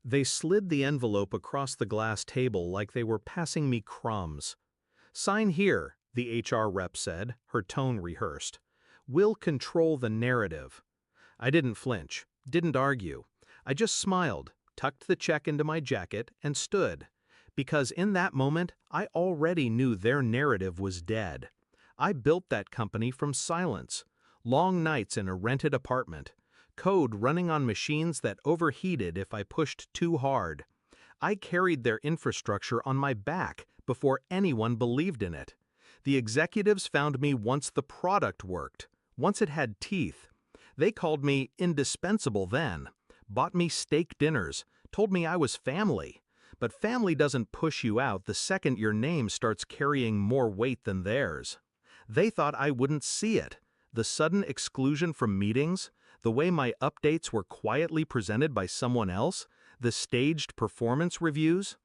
They slid the envelope across the glass table like they were passing me crumbs. "Sign here," the HR rep said, her tone rehearsed. "We'll control the narrative." I didn't flinch, didn't argue. I just smiled, tucked the check into my jacket, and stood. Because in that moment, I already knew their narrative was dead. I built that company from silence. Long nights in a rented apartment. Code running on machines that overheated if I pushed too hard. I carried their infrastructure on my back before anyone believed in it. The executives found me once the product worked, once it had teeth. They called me indispensable then, bought me steak dinners, told me I was family. But family doesn't push you out the second your name starts carrying more weight than theirs. They thought I wouldn't see it. The sudden exclusion from meetings, the way my updates were quietly presented by someone else, the staged performance reviews.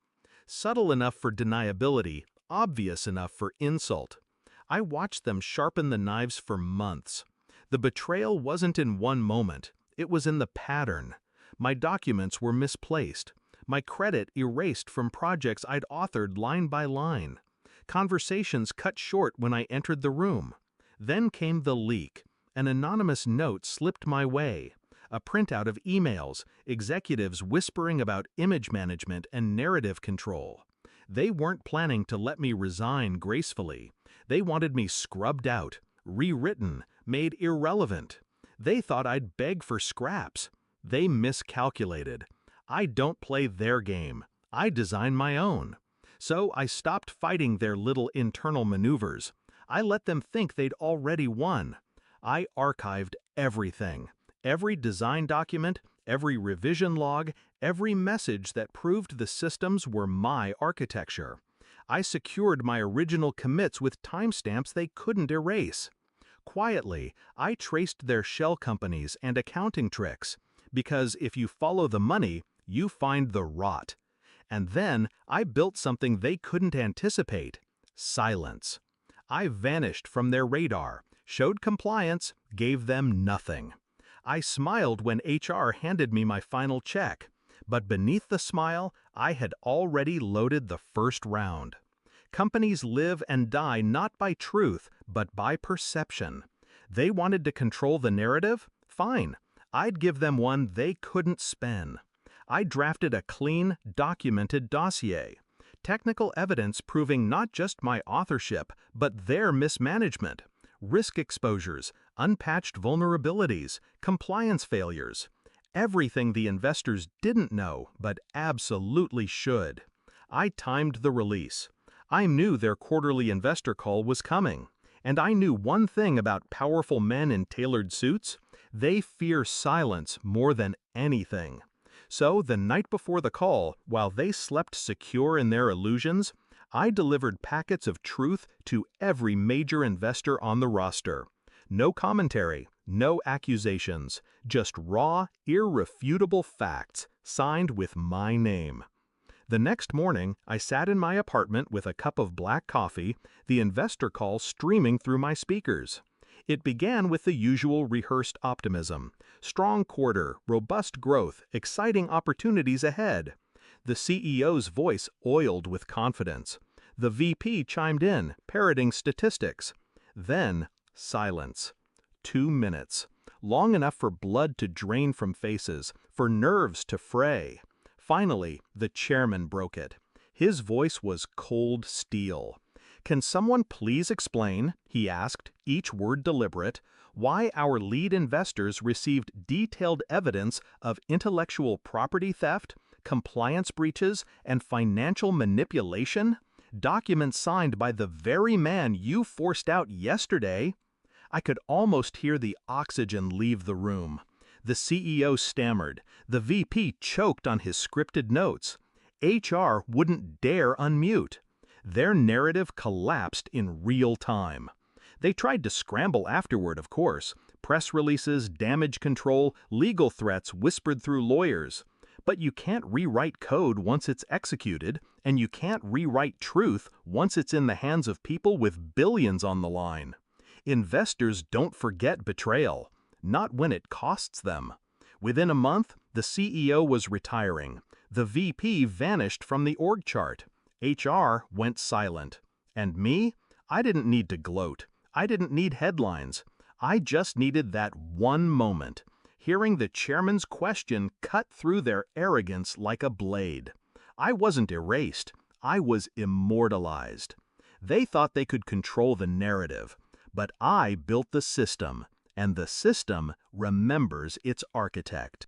Subtle enough for deniability, obvious enough for insult. I watched them sharpen the knives for months. The betrayal wasn't in one moment, it was in the pattern. My documents were misplaced. My credit erased from projects I'd authored line by line. Conversations cut short when I entered the room. Then came the leak. An anonymous note slipped my way. A printout of emails, executives whispering about image management and narrative control. They weren't planning to let me resign gracefully. They wanted me scrubbed out, rewritten, made irrelevant. They thought I'd beg for scraps. They miscalculated. I don't play their game. I design my own. So I stopped fighting their little internal maneuvers. I let them think they'd already won. I archived everything. Every design document, every revision log, every message that proved the systems were my architecture. I secured my original commits with timestamps they couldn't erase. Quietly, I traced their shell companies and accounting tricks, because if you follow the money, you find the rot. And then I built something they couldn't anticipate: silence. I vanished from their radar, showed compliance, gave them nothing. I smiled when HR handed me my final check, but beneath the smile, I had already loaded the first round. Companies live and die not by truth, but by perception. They wanted to control the narrative? Fine. I'd give them one they couldn't spin. I drafted a clean, documented dossier. Technical evidence proving not just my authorship, but their mismanagement. Risk exposures, unpatched vulnerabilities, compliance failures. Everything the investors didn't know, but absolutely should. I timed the release. I knew their quarterly investor call was coming. And I knew one thing about powerful men in tailored suits: they fear silence more than anything. So the night before the call, while they slept secure in their illusions, I delivered packets of truth to every major investor on the roster. No commentary, no accusations, just raw, irrefutable facts, signed with my name. The next morning, I sat in my apartment with a cup of black coffee, the investor call streaming through my speakers. It began with the usual rehearsed optimism: strong quarter, robust growth, exciting opportunities ahead. The CEO's voice oiled with confidence. The VP chimed in, parroting statistics. Then, silence. 2 minutes. Long enough for blood to drain from faces, for nerves to fray. Finally, the chairman broke it. His voice was cold steel. "Can someone please explain," he asked, each word deliberate, "why our lead investors received detailed evidence of intellectual property theft, compliance breaches, and financial manipulation? Documents signed by the very man you forced out yesterday?" I could almost hear the oxygen leave the room. The CEO stammered. The VP choked on his scripted notes. HR wouldn't dare unmute. Their narrative collapsed in real time. They tried to scramble afterward, of course. Press releases, damage control, legal threats whispered through lawyers. But you can't rewrite code once it's executed, and you can't rewrite truth once it's in the hands of people with billions on the line. Investors don't forget betrayal, not when it costs them. Within a month, the CEO was retiring. The VP vanished from the org chart. HR went silent. And me? I didn't need to gloat. I didn't need headlines. I just needed that one moment, hearing the chairman's question cut through their arrogance like a blade. I wasn't erased. I was immortalized. They thought they could control the narrative, but I built the system, and the system remembers its architect.